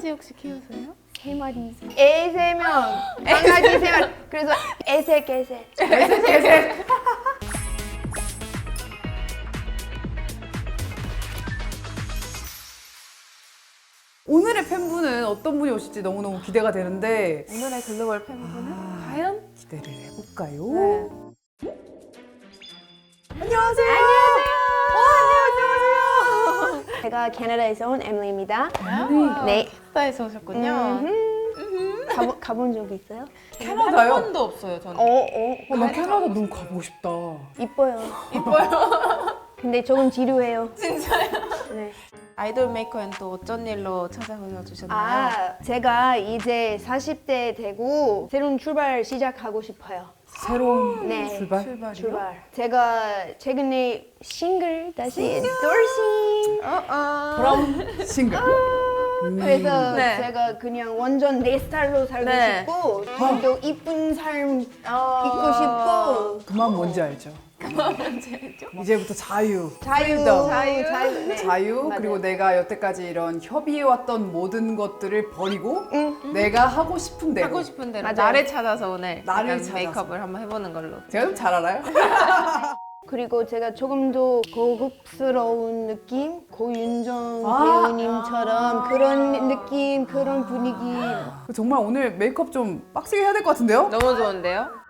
강아지 혹시 키우세요? 3마리. 애 3명, 강아지 3마리. 그래서 애새 개새. 오늘의 팬분은 어떤 분이 오실지 너무너무 기대가 되는데 오늘의 글로벌 팬분은 과연? 기대를 해볼까요? 네. 안녕하세요. 안녕하세요. 제가 캐나다에서 온 에밀리입니다. 네. 네. 캐나다에서 오셨군요. 가본 적 있어요? 캐나다요? 한 번도 없어요, 저는. 나 캐나다 너무 가보고 싶다. 이뻐요. 근데 조금 지루해요. 진짜요? 네. 아이돌 메이커엔 또 어쩐 일로 찾아오셔 주셨나요? 아, 제가 이제 40대 되고 새로운 출발 시작하고 싶어요. 새로운 네. 출발? 제가 최근에 싱글 다시 엔도싱. 브라운 싱글. 그래서 네. 제가 그냥 완전 내 스타일로 살고 네. 싶고 또 이쁜 삶 있고 싶고 그만 뭔지 알죠? 이제부터 자유. 자유, 프리덤. 네. 자유 맞아요. 그리고 내가 여태까지 이런 협의해왔던 모든 것들을 버리고 내가 하고 싶은 대로. 하고 싶은 대로 맞아요. 나를 찾아서 오늘 나를 약간 찾아서. 메이크업을 한번 해보는 걸로. 제가 좀 잘 알아요? 그리고 제가 조금 더 고급스러운 느낌, 고윤정 아. 배우님처럼 그런 느낌, 그런 분위기. 정말 오늘 메이크업 좀 빡세게 해야 될 것 같은데요? 너무 좋은데요?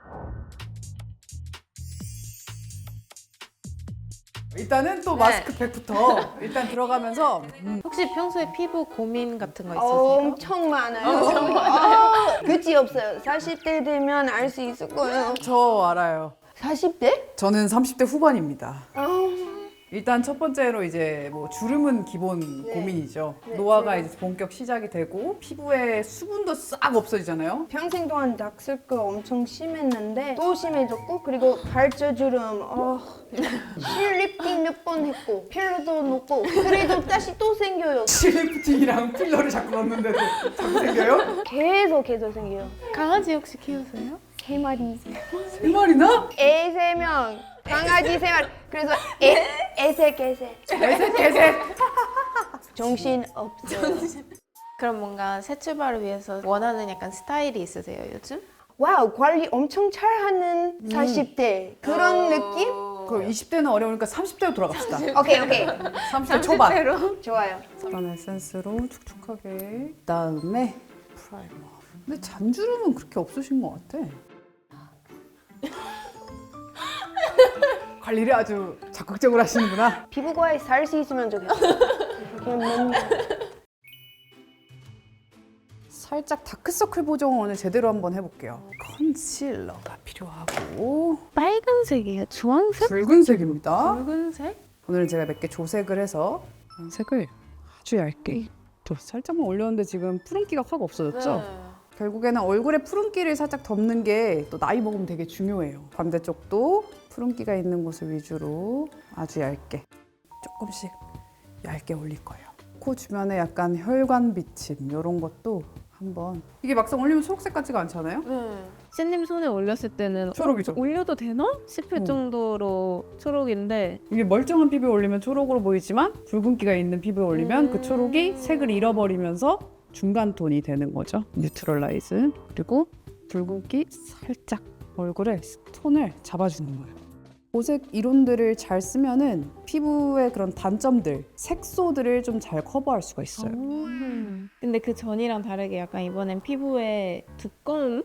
일단은 또 네. 마스크팩부터 일단 들어가면서 혹시 평소에 피부 고민 같은 거 있으세요? 엄청 많아요. 끝이 없어요. 40대 되면 알 수 있을 거예요. 저 알아요. 40대? 저는 30대 후반입니다. 아, 일단 첫 번째로 이제 뭐 주름은 기본 네. 고민이죠. 네, 노화가 네. 이제 본격 시작이 되고 피부에 수분도 싹 없어지잖아요. 평생 동안 닥슬거 엄청 심했는데 또 심해졌고 그리고 발저주름 실리프팅 몇 번 했고 필러도 넣고 그래도 다시 또 생겨요. 실리프팅이랑 필러를 자꾸 넣는데도 자꾸 생겨요? 계속 생겨요. 강아지 혹시 키우세요? 3마리. 세 마리나? 애 3명, 강아지 3마리. 그래서 애새 개새. 개셋. 정신 없어요. 그럼 뭔가 새 출발을 위해서 원하는 약간 스타일이 있으세요, 요즘? 와우, 관리 엄청 잘하는 40대 그런 느낌? 그럼 20대는 어려우니까 30대로 돌아갑시다. 오케이. 30대 초반. 새로? 좋아요. 일단 에센스로 촉촉하게. 그다음에 프라이머. 근데 잔주름은 그렇게 없으신 것 같아. 관리를 아주 적극적으로 하시는구나. 피부과에 살 수 있으면 좋겠어. 그냥 맨날. 살짝 다크서클 보정을 오늘 제대로 한번 해볼게요. 컨실러가 필요하고 빨간색이에요? 주황색? 붉은색입니다. 붉은색? 오늘은 제가 몇 개 조색을 해서 색을 아주 얇게 또 살짝만 올렸는데 지금 푸른기가 확 없어졌죠? 네. 결국에는 얼굴에 푸른기를 살짝 덮는 게 또 나이 먹으면 되게 중요해요. 반대쪽도 푸른기가 있는 곳을 위주로 아주 얇게 조금씩 얇게 올릴 거예요. 코 주변에 약간 혈관 비침 이런 것도 한번. 이게 막상 올리면 초록색 같지가 않잖아요? 네. 쌤님 손에 올렸을 때는 초록이죠. 올려도 되나 싶을 정도로 초록인데 이게 멀쩡한 피부에 올리면 초록으로 보이지만 붉은기가 있는 피부에 올리면 그 초록이 색을 잃어버리면서 중간 톤이 되는 거죠. 뉴트럴라이즈. 그리고 붉은기 살짝 얼굴에 톤을 잡아주는 거예요. 보색 이론들을 잘 쓰면은 피부의 그런 단점들, 색소들을 좀 잘 커버할 수가 있어요. 근데 그 전이랑 다르게 약간 이번엔 피부에 두꺼움을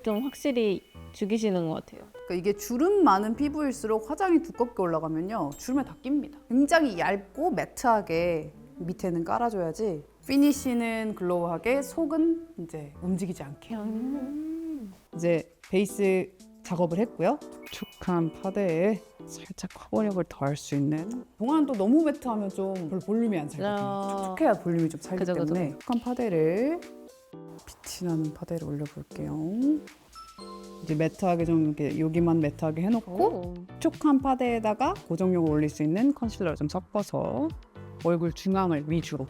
좀 확실히 죽이시는 것 같아요. 그러니까 이게 주름 많은 피부일수록 화장이 두껍게 올라가면요 주름에 다 낍니다. 굉장히 얇고 매트하게 밑에는 깔아줘야지 피니쉬는 글로우하게, 속은 이제 움직이지 않게. 이제 베이스 작업을 했고요. 촉촉한 파데에 살짝 커버력을 더할 수 있는. 동안 또 너무 매트하면 좀 별로 볼륨이 안 살거든요. 촉촉해야 볼륨이 좀 살기 그죠. 때문에 촉촉한 파데를 빛이 나는 파데를 올려볼게요. 이제 매트하게 좀 이렇게 여기만 매트하게 해놓고 촉촉한 파데에다가 고정력을 올릴 수 있는 컨실러를 좀 섞어서 얼굴 중앙을 위주로.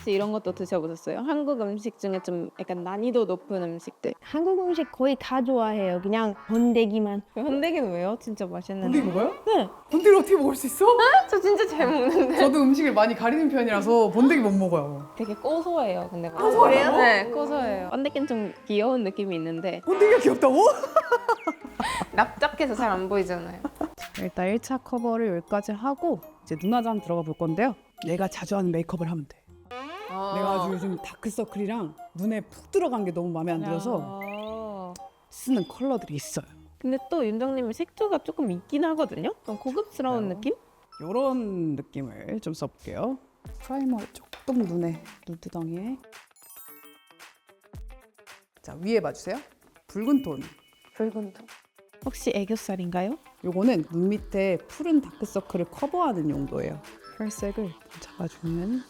혹시 이런 것도 드셔보셨어요? 한국 음식 중에 좀 약간 난이도 높은 음식들. 한국 음식 거의 다 좋아해요. 그냥 번데기만. 현대기는 왜요? 진짜 맛있는데. 먹어요? 네. 번데기 어떻게 먹을 수 있어? 저 진짜 잘 먹는데. 저도 음식을 많이 가리는 편이라서 번데기 못 먹어요. 되게 고소해요. 근데 고소해요? 네, 고소해요. 번데기는 좀 귀여운 느낌이 있는데 번데기가 귀엽다고? 납작해서 잘 안 보이잖아요. 일단 1차 커버를 여기까지 하고 이제 눈화장 들어가 볼 건데요. 내가 자주 하는 메이크업을 하면 돼. 내가 아주 요즘 다크서클이랑 눈에 푹 들어간 게 너무 마음에 안 들어서 쓰는 컬러들이 있어요. 근데 또 윤정님은 색조가 조금 있긴 하거든요. 좀 고급스러운 느낌? 이런 느낌을 좀 써볼게요. 프라이머 조금 눈에 눈두덩이에. 자, 위에 봐주세요. 붉은 톤. 붉은 톤. 혹시 애교살인가요? 요거는 눈 밑에 푸른 다크서클을 커버하는 용도예요. 혈색을 잡아주는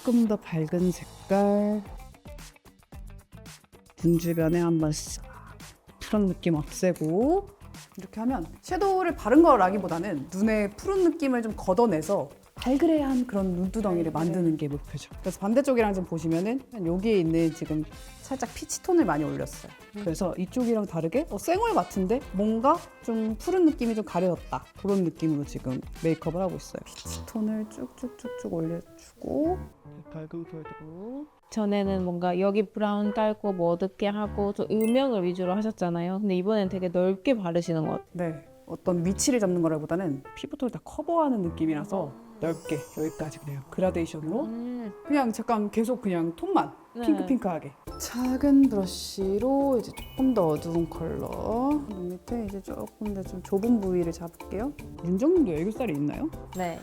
조금 더 밝은 색깔. 눈 주변에 한번 싹 푸른 느낌 없애고 이렇게 하면 섀도우를 바른 거라기보다는 눈에 푸른 느낌을 좀 걷어내서 발그레한 그런 눈두덩이를 만드는 게 목표죠. 그래서 반대쪽이랑 좀 보시면은 여기에 있는 지금 살짝 피치톤을 많이 올렸어요. 그래서 이쪽이랑 다르게 쌩얼 같은데 뭔가 좀 푸른 느낌이 좀 가려졌다. 그런 느낌으로 지금 메이크업을 하고 있어요. 피치톤을 쭉쭉쭉쭉 올려주고 밝은 펄도 전에는 뭔가 여기 브라운 깔고 뭐 어둡게 하고 좀 음영을 위주로 하셨잖아요. 근데 이번엔 되게 넓게 바르시는 것 같아요. 네, 어떤 위치를 잡는 거라기보다는 피부톤을 다 커버하는 느낌이라서 넓게 여기까지 그래요. 그라데이션으로 그냥 잠깐 계속 그냥 톤만 네. 핑크핑크하게 작은 브러쉬로 이제 조금 더 어두운 컬러 눈 밑에 이제 조금 더 좀 좁은 부위를 잡을게요. 윤정님도 애교살이 있나요? 네.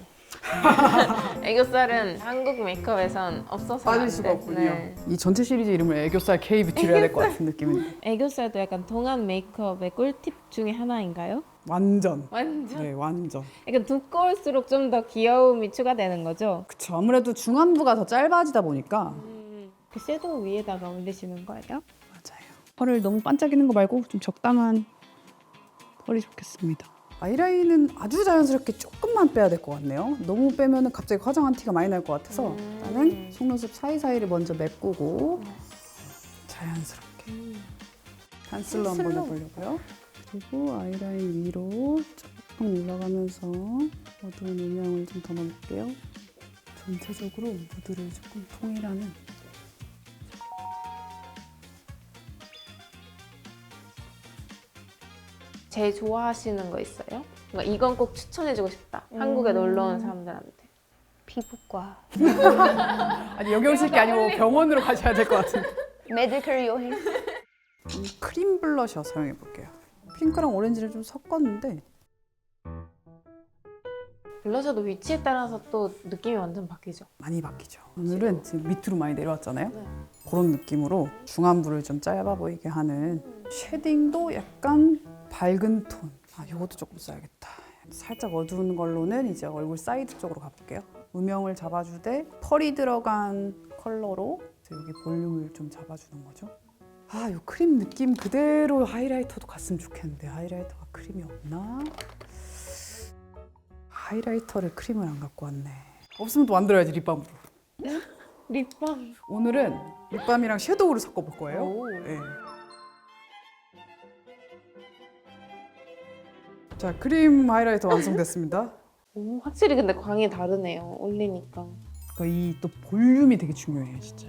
애교살은 한국 메이크업에선 없어서 빠질 안 수가 돼. 없군요. 네. 이 전체 시리즈 이름을 애교살 K-뷰티로 해야 될 것 같은 느낌인데 애교살도 약간 동안 메이크업의 꿀팁 중에 하나인가요? 완전 완전. 네 완전 약간 두꺼울수록 좀 더 귀여움이 추가되는 거죠? 그쵸. 아무래도 중안부가 더 짧아지다 보니까 그 섀도우 위에다가 올리시는 거예요? 맞아요. 펄을 너무 반짝이는 거 말고 좀 적당한 펄이 좋겠습니다. 아이라인은 아주 자연스럽게 조금만 빼야 될 것 같네요. 너무 빼면 갑자기 화장한 티가 많이 날 것 같아서 일단은 속눈썹 사이사이를 먼저 메꾸고 자연스럽게 한슬로 한번 해보려고요. 그리고 아이라인 위로 조금 올라가면서 어두운 음영을 좀 더 넣을게요. 전체적으로 무드를 조금 통일하는 제일 좋아하시는 거 있어요? 뭔가 이건 꼭 추천해주고 싶다. 한국에 놀러 온 사람들한테. 피부과. 아니 여기 오실 게 아니고 병원으로 가셔야 될 것 같은데 메디컬 여행. 크림 블러셔 사용해 볼게요. 핑크랑 오렌지를 좀 섞었는데 블러셔도 위치에 따라서 또 느낌이 완전 바뀌죠. 많이 바뀌죠. 오늘은 지금 밑으로 많이 내려왔잖아요. 네. 그런 느낌으로 중안부를 좀 짧아 보이게 하는 쉐딩도 약간 밝은 톤. 아, 이것도 조금 써야겠다. 살짝 어두운 걸로는 이제 얼굴 사이드 쪽으로 가볼게요. 음영을 잡아주되 펄이 들어간 컬러로 이제 여기 볼륨을 좀 잡아주는 거죠. 아, 이 크림 느낌 그대로 하이라이터도 갔으면 좋겠는데 하이라이터가 크림이 없나? 하이라이터를 크림을 안 갖고 왔네. 없으면 또 만들어야지 립밤으로. 립밤. 오늘은 립밤이랑 섀도우를 섞어볼 거예요. 오. 네. 자, 크림 하이라이터 완성됐습니다. 오, 확실히 근데 광이 다르네요. 올리니까. 그러니까 이 또 볼륨이 되게 중요해요, 진짜.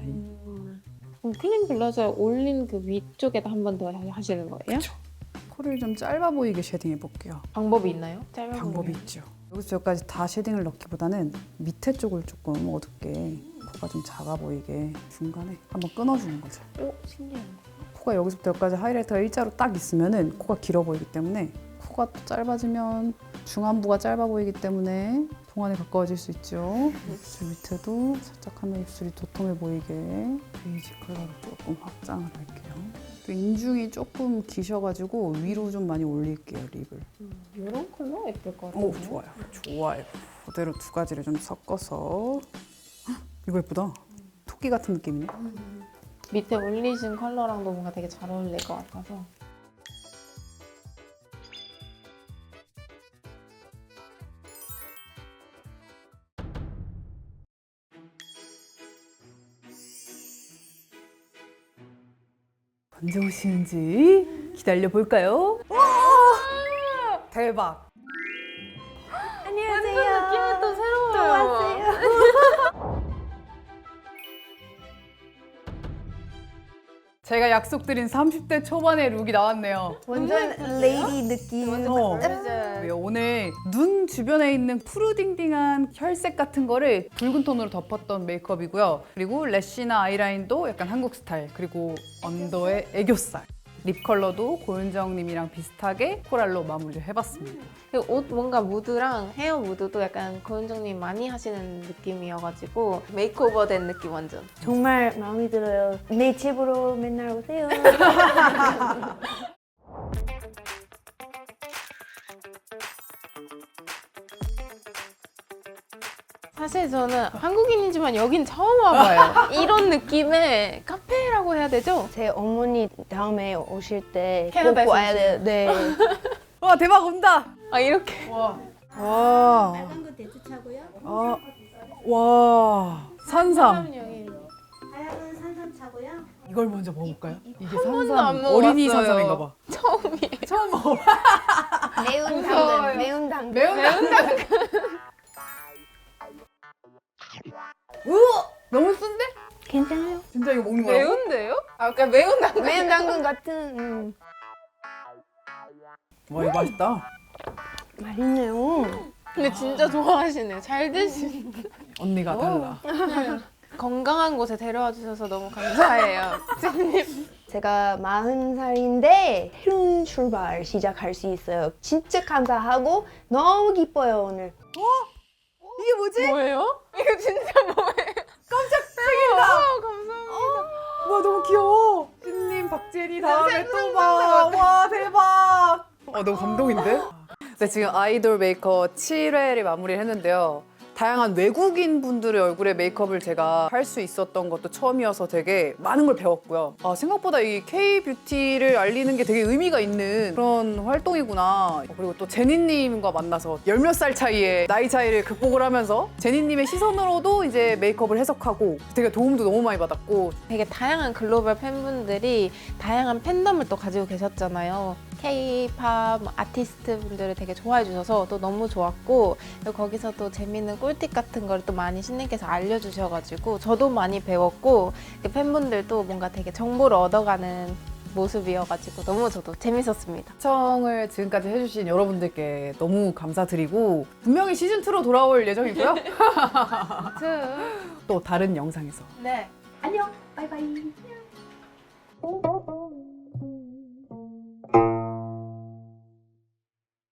그럼 클린 블러셔 올린 그 위쪽에다 한 번 더 하시는 거예요? 그쵸. 코를 좀 짧아 보이게 쉐딩해 볼게요. 방법이 있나요? 짧아 방법이 보이면. 있죠. 여기서 여기까지 다 쉐딩을 넣기보다는 밑에 쪽을 조금 어둡게 코가 좀 작아 보이게 중간에 한번 끊어주는 거죠. 오, 신기하네. 코가 여기서부터 여기까지 하이라이터가 일자로 딱 있으면은 코가 길어 보이기 때문에 코가 또 짧아지면 중안부가 짧아 보이기 때문에 동안에 가까워질 수 있죠. 입술 밑에도 살짝 하면 입술이 도톰해 보이게 베이지 컬러로 조금 확장을 할게요. 또 인중이 조금 기셔가지고 위로 좀 많이 올릴게요, 립을. 이런 컬러 예쁠 것 같아요. 오, 좋아요. 좋아요. 그대로 두 가지를 좀 섞어서 헉, 이거 예쁘다. 토끼 같은 느낌이네. 밑에 올리신 컬러랑도 뭔가 되게 잘 어울릴 것 같아서. 언제 오시는지 기다려 볼까요? 대박. 안녕하세요. 느낌이 또 새로워요. 또 왔어요. 제가 약속드린 30대 초반의 룩이 나왔네요. 완전 레이디 느낌. 네, 오늘 눈 주변에 있는 푸르딩딩한 혈색 같은 거를 붉은 톤으로 덮었던 메이크업이고요. 그리고 래쉬나 아이라인도 약간 한국 스타일, 그리고 언더에 애교살. 립 컬러도 고윤정님이랑 비슷하게 코랄로 마무리를 해봤습니다. 그리고 옷 뭔가 무드랑 헤어 무드도 약간 고은정님 많이 하시는 느낌이어가지고 메이크오버 된 느낌 완전. 정말 마음에 들어요. 내 집으로 맨날 오세요. 사실 저는 한국인이지만 여긴 처음 와봐요. 이런 느낌의 카페라고 해야 되죠? 제 어머니 다음에 오실 때 캐나다에서 꼭 와야 돼요. 네. 와, 대박 온다! 아 이렇게. 와, 빨간 거 대추차고요. 와, 산삼. 하얀 산삼차고요. 이걸 먼저 먹어볼까요? 이게 번도 안 산삼, 어린이 먹어봤어요. 산삼인가 봐. 처음이에요. 처음 먹어봐. 매운 무서워요. 당근. 매운 당근. 매운 당근. 우와! 너무 쓴데? 괜찮아요. 진짜 이거 먹는 거라고? 매운데요? 아 그러니까 매운 당근. 매운 당근 같은 와, 이거 맛있다. 맛있네요. 근데 진짜 좋아하시네. 잘 드시네. 언니가 달라. 건강한 곳에 데려와 주셔서 너무 감사해요. 찐님. 제가 40살인데 새로운 출발 시작할 수 있어요. 진짜 감사하고 너무 기뻐요 오늘. 이게 뭐지? 뭐예요? 이거 진짜 뭐예요? 생일이다. 감사합니다. 와, 너무 귀여워. 신님, 박재리 다음에 또 봐. 와, 대박. 너무 감동인데? 네, 지금 아이돌 메이커 7회를 마무리를 했는데요. 다양한 외국인 분들의 얼굴에 메이크업을 제가 할 수 있었던 것도 처음이어서 되게 많은 걸 배웠고요. 생각보다 이 K-뷰티를 알리는 게 되게 의미가 있는 그런 활동이구나. 그리고 또 제니님과 만나서 열 몇 살 차이에 나이 차이를 극복을 하면서 제니님의 시선으로도 이제 메이크업을 해석하고 되게 도움도 너무 많이 받았고 되게 다양한 글로벌 팬분들이 다양한 팬덤을 또 가지고 계셨잖아요. K-팝 아티스트 분들을 되게 좋아해 주셔서 또 너무 좋았고 그리고 거기서 또 재밌는 꿀팁 같은 걸 또 많이 신님께서 알려주셔가지고 저도 많이 배웠고 팬분들도 뭔가 되게 정보를 얻어가는 모습이어가지고 너무 저도 재밌었습니다. 시청을 지금까지 해주신 여러분들께 너무 감사드리고 분명히 시즌2로 돌아올 예정이고요. 또 다른 영상에서 네. 안녕. 바이바이.